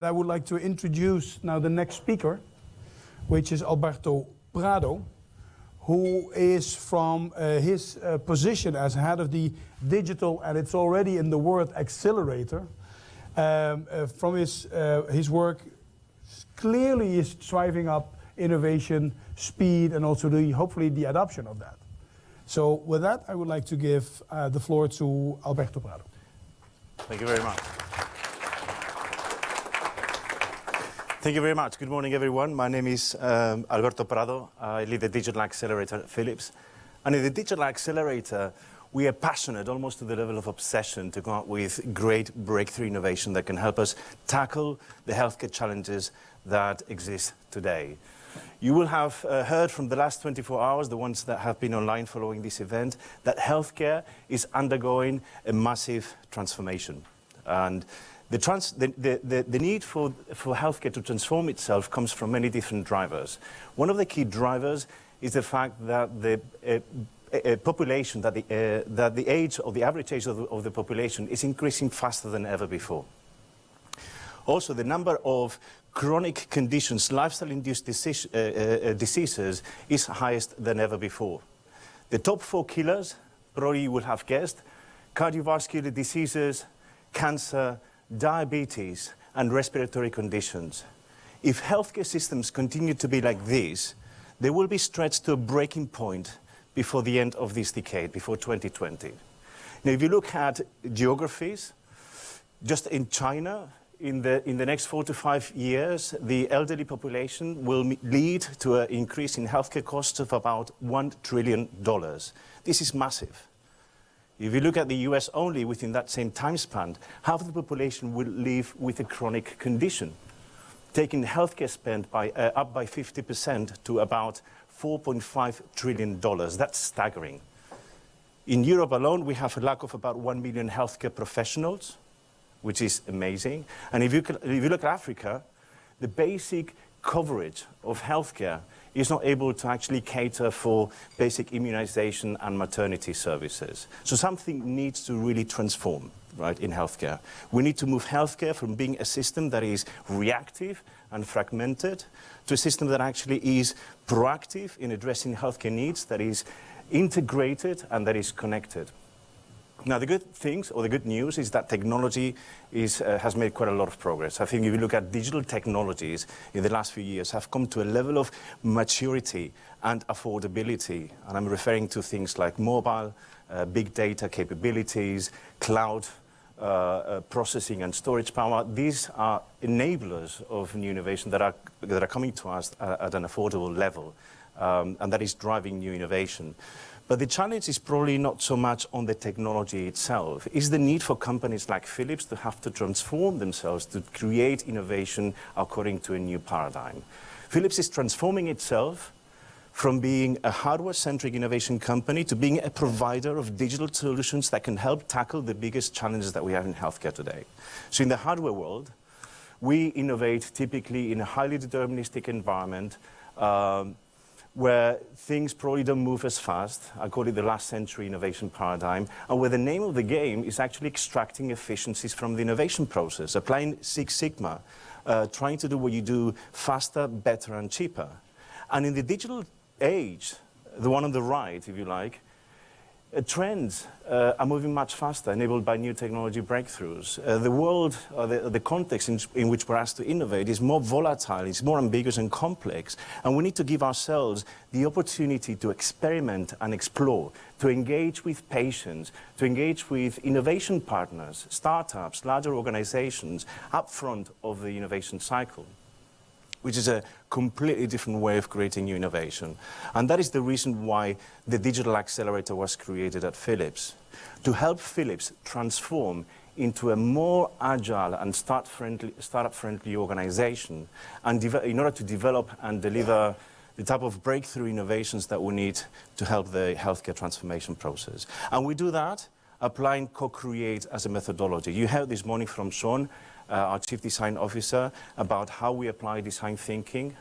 I would like to introduce now the next speaker, which is Alberto Prado, who is from his position as head of the digital, and it's already in the word Accelerator. From his work, clearly is driving up innovation, speed, and also hopefully the adoption of that. So with that, I would like to give the floor to Alberto Prado. Thank you very much. Thank you very much. Good morning, everyone. My name is Alberto Prado. I lead the Digital Accelerator at Philips. And in the Digital Accelerator, we are passionate, almost to the level of obsession, to come up with great breakthrough innovation that can help us tackle the healthcare challenges that exist today. You will have heard from the last 24 hours, the ones that have been online following this event, that healthcare is undergoing a massive transformation. And the need for healthcare to transform itself comes from many different drivers. One of the key drivers is the fact that the population, that the age of the average age of the population is increasing faster than ever before. Also, the number of chronic conditions, lifestyle-induced diseases, is highest than ever before. The top 4 killers, probably you will have guessed, cardiovascular diseases, cancer, diabetes, and respiratory conditions. If healthcare systems continue to be like this, they will be stretched to a breaking point before the end of this decade, before 2020. Now, if you look at geographies, just in China, in the next 4 to 5 years, the elderly population will lead to an increase in healthcare costs of about $1 trillion. This is massive. If you look at the US only, within that same time span, half of the population will live with a chronic condition, taking healthcare spend up by 50% to about $4.5 trillion. That's staggering. In Europe alone, we have a lack of about 1 million healthcare professionals, which is amazing. And if you look at Africa, the basic coverage of healthcare is not able to actually cater for basic immunization and maternity services. So something needs to really transform, right, in healthcare. We need to move healthcare from being a system that is reactive and fragmented to a system that actually is proactive in addressing healthcare needs, that is integrated and that is connected. Now, the good things, or the good news, is that technology has made quite a lot of progress. I think if you look at digital technologies in the last few years, have come to a level of maturity and affordability. And I'm referring to things like mobile, big data capabilities, cloud processing and storage power. These are enablers of new innovation that are coming to us at an affordable level, and that is driving new innovation. But the challenge is probably not so much on the technology itself. It's the need for companies like Philips to have to transform themselves to create innovation according to a new paradigm. Philips is transforming itself from being a hardware-centric innovation company to being a provider of digital solutions that can help tackle the biggest challenges that we have in healthcare today. So in the hardware world, we innovate typically in a highly deterministic environment, where things probably don't move as fast. I call it the last century innovation paradigm, and where the name of the game is actually extracting efficiencies from the innovation process, applying Six Sigma, trying to do what you do faster, better, and cheaper. And in the digital age, the one on the right, if you like, trends are moving much faster, enabled by new technology breakthroughs. The world, the context in which we're asked to innovate is more volatile, it's more ambiguous and complex, and we need to give ourselves the opportunity to experiment and explore, to engage with patients, to engage with innovation partners, startups, larger organizations, upfront of the innovation cycle, which is a completely different way of creating new innovation. And that is the reason why the Digital Accelerator was created at Philips, to help Philips transform into a more agile and startup-friendly organization, and in order to develop and deliver the type of breakthrough innovations that we need to help the healthcare transformation process. And we do that applying co-create as a methodology. You heard this morning from Sean, our Chief Design Officer, about how we apply design thinking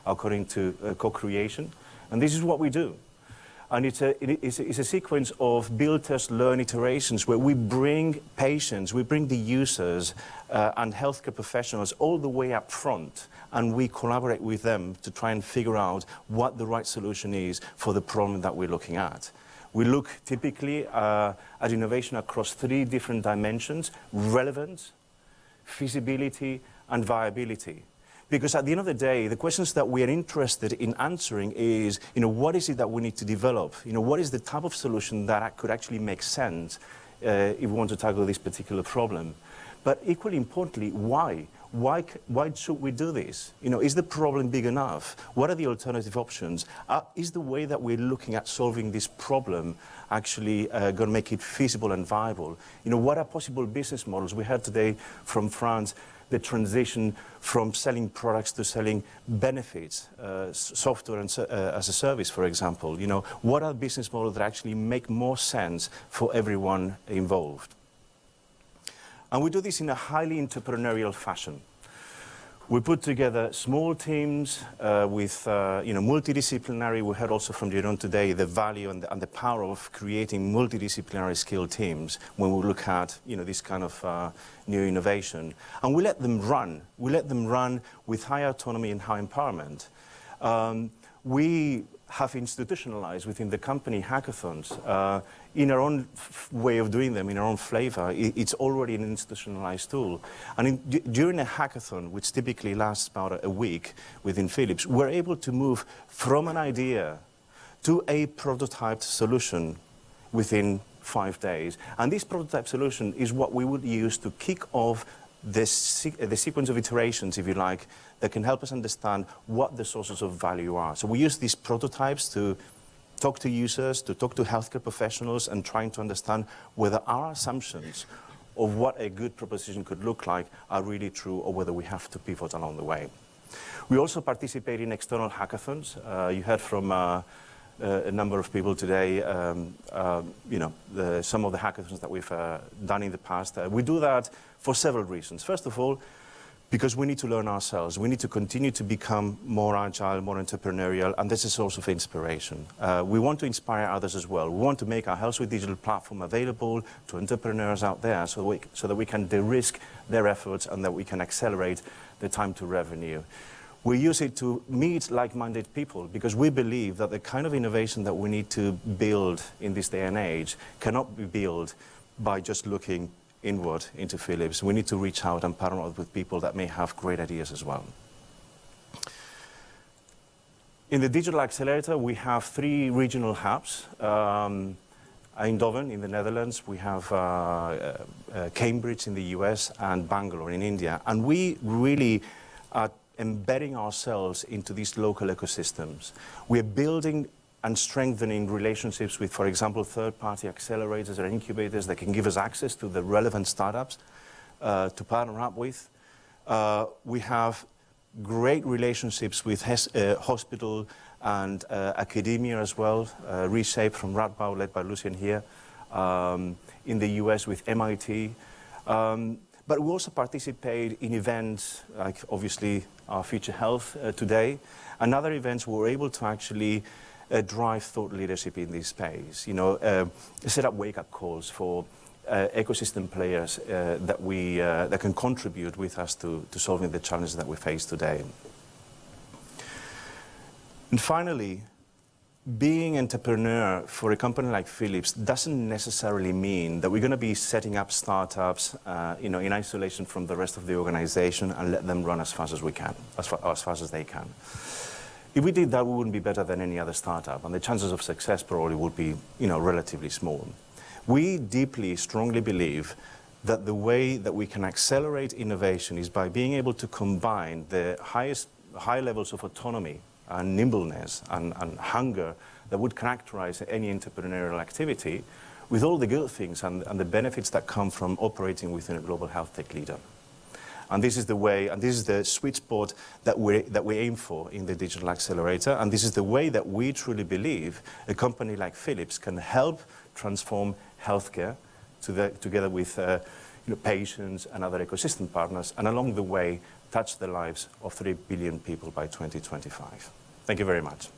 according to co-creation. And this is what we do. And it's a sequence of build, test, learn iterations where we bring patients, we bring the users and healthcare professionals all the way up front, and we collaborate with them to try and figure out what the right solution is for the problem that we're looking at. We look typically at innovation across 3 different dimensions: relevance, feasibility, and viability. Because at the end of the day, the questions that we are interested in answering is, what is it that we need to develop? What is the type of solution that could actually make sense if we want to tackle this particular problem? But equally importantly, why? Why should we do this? Is the problem big enough? What are the alternative options? Is the way that we're looking at solving this problem actually going to make it feasible and viable? What are possible business models? We heard today from France the transition from selling products to selling benefits, software and as a service, for example. What are business models that actually make more sense for everyone involved? And we do this in a highly entrepreneurial fashion. We put together small teams with multidisciplinary. We heard also from Jeroen today the value and the power of creating multidisciplinary skilled teams when we look at this kind of new innovation. And we let them run. We let them run with high autonomy and high empowerment. We have institutionalized within the company hackathons in our own way of doing them, in our own flavor. It's already an institutionalized tool. And during a hackathon, which typically lasts about a week within Philips, we're able to move from an idea to a prototyped solution within 5 days. And this prototype solution is what we would use to kick off the sequence of iterations, if you like, that can help us understand what the sources of value are. So we use these prototypes to talk to users, to talk to healthcare professionals, and trying to understand whether our assumptions of what a good proposition could look like are really true, or whether we have to pivot along the way. We also participate in external hackathons. You heard from a number of people today, some of the hackathons that we've done in the past. We do that for several reasons. First of all, because we need to learn ourselves. We need to continue to become more agile, more entrepreneurial, and this is a source of inspiration. We want to inspire others as well. We want to make our Health with Digital platform available to entrepreneurs out there so that we can de-risk their efforts and that we can accelerate the time to revenue. We use it to meet like-minded people because we believe that the kind of innovation that we need to build in this day and age cannot be built by just looking inward into Philips. We need to reach out and partner up with people that may have great ideas as well. In the Digital Accelerator, we have 3 regional hubs. Eindhoven in the Netherlands, we have Cambridge in the US, and Bangalore in India. And we really are embedding ourselves into these local ecosystems. We're building and strengthening relationships with, for example, third-party accelerators or incubators that can give us access to the relevant startups to partner up with. We have great relationships with hospital and academia as well, Reshape from Radboud, led by Lucien here, in the US with MIT. But we also participate in events like, obviously, our Future Health today, and other events where we're able to actually drive thought leadership in this space. Set up wake-up calls for ecosystem players that can contribute with us to solving the challenges that we face today. And finally, being an entrepreneur for a company like Philips doesn't necessarily mean that we're going to be setting up startups in isolation from the rest of the organization and let them run as fast as we can, as fast as they can. If we did that, we wouldn't be better than any other startup, and the chances of success probably would be relatively small. We deeply, strongly believe that the way that we can accelerate innovation is by being able to combine the high levels of autonomy and nimbleness and hunger that would characterize any entrepreneurial activity with all the good things and the benefits that come from operating within a global health tech leader. And this is the way, and this is the sweet spot that we aim for in the Digital Accelerator, and this is the way that we truly believe a company like Philips can help transform healthcare together with patients and other ecosystem partners, and along the way touch the lives of 3 billion people by 2025. Thank you very much.